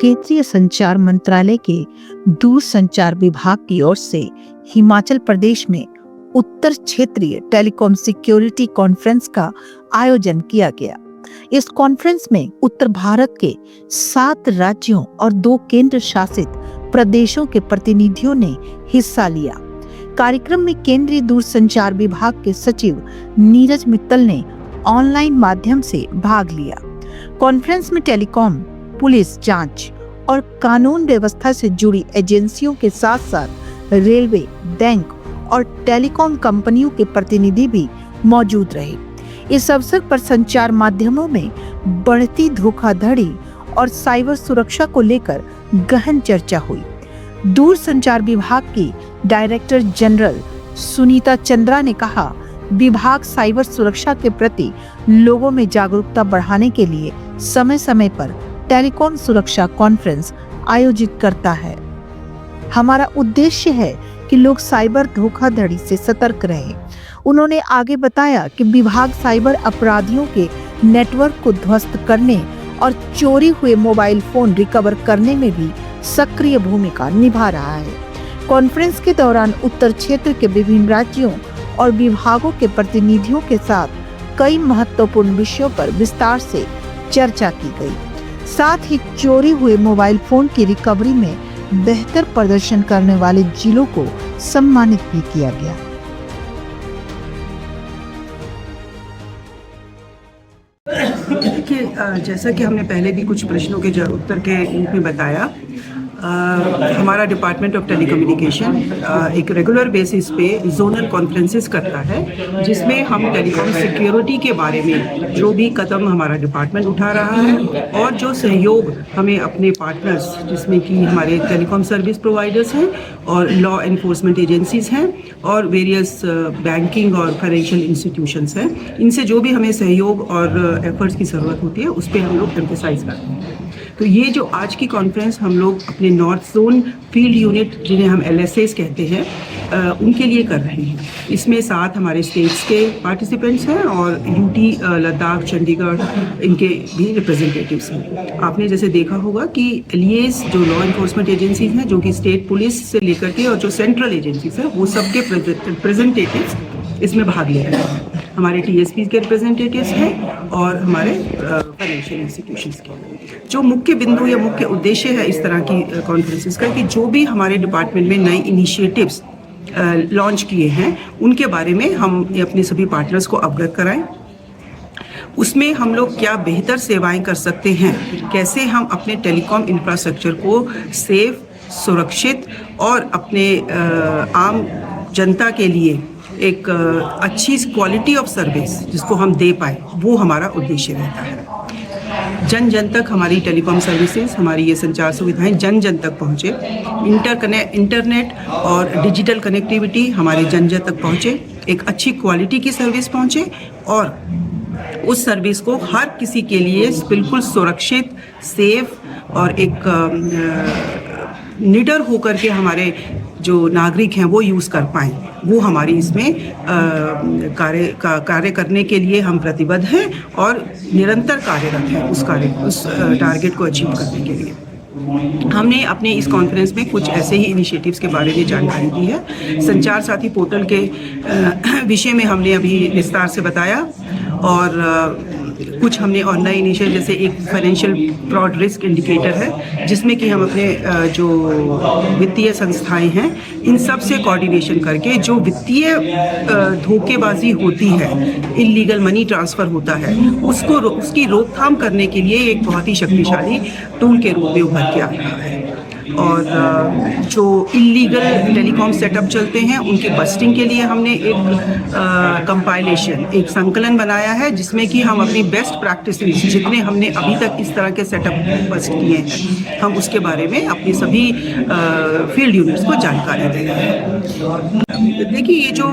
केंद्रीय संचार मंत्रालय के दूरसंचार विभाग की ओर से हिमाचल प्रदेश में उत्तर क्षेत्रीय टेलीकॉम सिक्योरिटी कॉन्फ्रेंस का आयोजन किया गया। इस कॉन्फ्रेंस में उत्तर भारत के 7 राज्यों और 2 केंद्र शासित प्रदेशों के प्रतिनिधियों ने हिस्सा लिया। कार्यक्रम में केंद्रीय दूरसंचार विभाग के सचिव नीरज मित्तल ने ऑनलाइन माध्यम से भाग लिया। कॉन्फ्रेंस में टेलीकॉम, पुलिस, जांच और कानून व्यवस्था से जुड़ी एजेंसियों के साथ साथ रेलवे, बैंक और टेलीकॉम कंपनियों के प्रतिनिधि भी मौजूद रहे। इस अवसर पर संचार माध्यमों में बढ़ती धोखाधड़ी और साइबर सुरक्षा को लेकर गहन चर्चा हुई। दूरसंचार विभाग की डायरेक्टर जनरल सुनीता चंद्रा ने कहा, विभाग साइबर सुरक्षा के प्रति लोगों में जागरूकता बढ़ाने के लिए समय समय पर टेलीकॉम सुरक्षा कॉन्फ्रेंस आयोजित करता है। हमारा उद्देश्य है कि लोग साइबर धोखाधड़ी से सतर्क रहें। उन्होंने आगे बताया कि विभाग साइबर अपराधियों के नेटवर्क को ध्वस्त करने और चोरी हुए मोबाइल फोन रिकवर करने में भी सक्रिय भूमिका निभा रहा है। कॉन्फ्रेंस के दौरान उत्तर क्षेत्र के विभिन्न राज्यों और विभागों के प्रतिनिधियों के साथ कई महत्वपूर्ण विषयों पर विस्तार से चर्चा की गई। साथ ही चोरी हुए मोबाइल फोन की रिकवरी में बेहतर प्रदर्शन करने वाले जिलों को सम्मानित भी किया गया। जैसा कि हमने पहले भी कुछ प्रश्नों के उत्तर के रूप में बताया, हमारा डिपार्टमेंट ऑफ टेलीकम्युनिकेशन एक रेगुलर बेसिस पे जोनल कॉन्फ्रेंसेस करता है, जिसमें हम टेलीकॉम सिक्योरिटी के बारे में जो भी कदम हमारा डिपार्टमेंट उठा रहा है और जो सहयोग हमें अपने पार्टनर्स, जिसमें कि हमारे टेलीकॉम सर्विस प्रोवाइडर्स हैं और लॉ एनफोर्समेंट एजेंसीज हैं और वेरियस बैंकिंग और फाइनेंशियल इंस्टीट्यूशंस हैं, इनसे जो भी हमें सहयोग और एफर्ट्स की ज़रूरत होती है उस पर हम लोग एम्फेसाइज करते हैं। तो ये जो आज की कॉन्फ्रेंस हम लोग अपने नॉर्थ जोन फील्ड यूनिट, जिन्हें हम LSAs कहते हैं, उनके लिए कर रहे हैं। इसमें 7 हमारे स्टेट्स के पार्टिसिपेंट्स हैं और UT, लद्दाख, चंडीगढ़, इनके भी रिप्रेजेंटेटिव्स हैं। आपने जैसे देखा होगा कि LEAs जो लॉ एनफोर्समेंट एजेंसीज हैं, जो कि स्टेट पुलिस से लेकर के और जो सेंट्रल एजेंसीज हैं, वो सबके रिप्रेजेंटेटिव्स इसमें भाग ले रहे हैं। हमारे TSPs के रिप्रेजेंटेटिव्स हैं और हमारे फाइनेंशियल इंस्टीट्यूशंस के। जो मुख्य बिंदु या मुख्य उद्देश्य है इस तरह की कॉन्फ्रेंसेस का, कि जो भी हमारे डिपार्टमेंट में नए इनिशिएटिव्स लॉन्च किए हैं उनके बारे में हम अपने सभी पार्टनर्स को अवगत कराएं। उसमें हम लोग क्या बेहतर सेवाएं कर सकते हैं, कैसे हम अपने टेलीकॉम इंफ्रास्ट्रक्चर को सेफ, सुरक्षित और अपने आम जनता के लिए एक अच्छी क्वालिटी ऑफ सर्विस जिसको हम दे पाए, वो हमारा उद्देश्य रहता है। जन जन तक हमारी टेलीकॉम सर्विसेज, हमारी ये संचार सुविधाएं जन जन तक पहुँचे, इंटरनेट और डिजिटल कनेक्टिविटी हमारे जन जन तक पहुँचे, एक अच्छी क्वालिटी की सर्विस पहुँचे और उस सर्विस को हर किसी के लिए बिल्कुल सुरक्षित, सेफ और एक निडर होकर के हमारे जो नागरिक हैं वो यूज़ कर पाएँ, वो हमारी इसमें कार्य करने के लिए हम प्रतिबद्ध हैं और निरंतर कार्यरत हैं उस टारगेट को अचीव करने के लिए। हमने अपने इस कॉन्फ्रेंस में कुछ ऐसे ही इनिशिएटिव्स के बारे में जानकारी दी है। संचार साथी पोर्टल के विषय में हमने अभी विस्तार से बताया और कुछ हमने ऑनलाइन इनिशिएटिव, जैसे एक फाइनेंशियल फ्रॉड रिस्क इंडिकेटर है, जिसमें कि हम अपने जो वित्तीय संस्थाएं हैं इन सब से कोऑर्डिनेशन करके जो वित्तीय धोखेबाजी होती है, इल्लीगल मनी ट्रांसफ़र होता है, उसकी रोकथाम करने के लिए एक बहुत ही शक्तिशाली टूल के रूप में उभर के आ रहा है। और जो इल्लीगल टेलीकॉम सेटअप चलते हैं उनकी बस्टिंग के लिए हमने एक कंपाइलेशन, एक संकलन बनाया है, जिसमें कि हम अपनी बेस्ट प्रैक्टिसेस जितने हमने अभी तक इस तरह के सेटअप बस्ट किए हैं, हम उसके बारे में अपनी सभी फील्ड यूनिट्स को जानकारी दे रहे हैं। देखिए, ये जो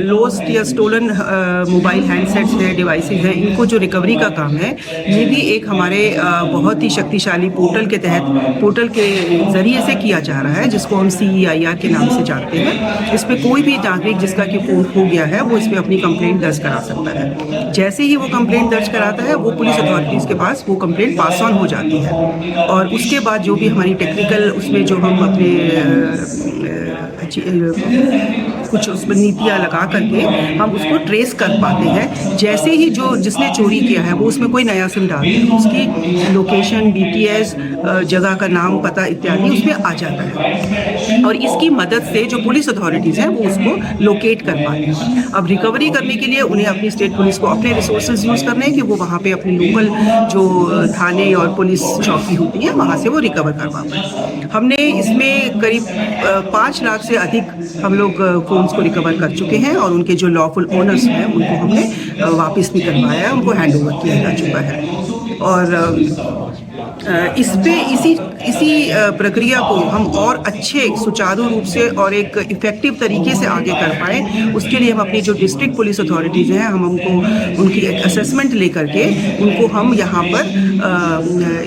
लॉस्ट या स्टोलन मोबाइल हैंडसेट्स हैं, डिवाइसेस हैं, इनको जो रिकवरी का काम है, ये भी एक हमारे बहुत ही शक्तिशाली पोर्टल के ज़रिए से किया जा रहा है, जिसको हम CEIR के नाम से जानते हैं। इस पे कोई भी नागरिक जिसका कि खून हो गया है वो इस पे अपनी कंप्लेंट दर्ज करा सकता है। जैसे ही वो कंप्लेंट दर्ज कराता है वो पुलिस अथॉरिटीज़ के पास वो कंप्लेंट पास ऑन हो जाती है, और उसके बाद जो भी हमारी टेक्निकल उसमें जो हम अपने कुछ उसमें नीतियाँ लगा करके हम उसको ट्रेस कर पाते हैं। जैसे ही जो जिसने चोरी किया है वो उसमें कोई नया सिम डाल दे, उसकी लोकेशन, BTS, जगह का नाम, पता इत्यादि उसमें आ जाता है, और इसकी मदद से जो पुलिस अथॉरिटीज़ हैं वो उसको लोकेट कर पाते हैं। अब रिकवरी करने के लिए उन्हें अपनी स्टेट पुलिस को अपने रिसोर्सेज यूज़ करने हैं कि वो वहाँ पे अपने लोकल जो थाने और पुलिस चौकी होती है वहाँ से वो रिकवर करवा पाए। हमने इसमें करीब 5 लाख से अधिक हम लोग फ़ोन्स को रिकवर कर चुके हैं, और उनके जो लॉफुल ओनर्स हैं उनको हमने वापस भी करवाया है, उनको हैंड ओवर किया जा चुका है। और इस पे इसी प्रक्रिया को हम और अच्छे सुचारू रूप से और एक इफ़ेक्टिव तरीके से आगे कर पाएँ, उसके लिए हम अपनी जो डिस्ट्रिक्ट पुलिस अथॉरिटीज़ हैं हम उनको उनकी एक असेसमेंट लेकर के उनको हम यहाँ पर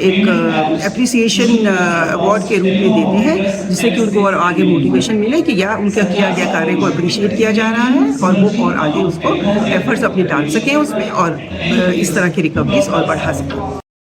एक एप्रिसिएशन अवार्ड के रूप में देते हैं, जिससे कि उनको और आगे मोटिवेशन मिले कि या उनका किया गया कार्य को अप्रिशिएट किया जा रहा है और वो और आगे उसको एफर्ट्स अपने डाल सकें उसमें, और इस तरह की रिकवरीज और बढ़ा सकें।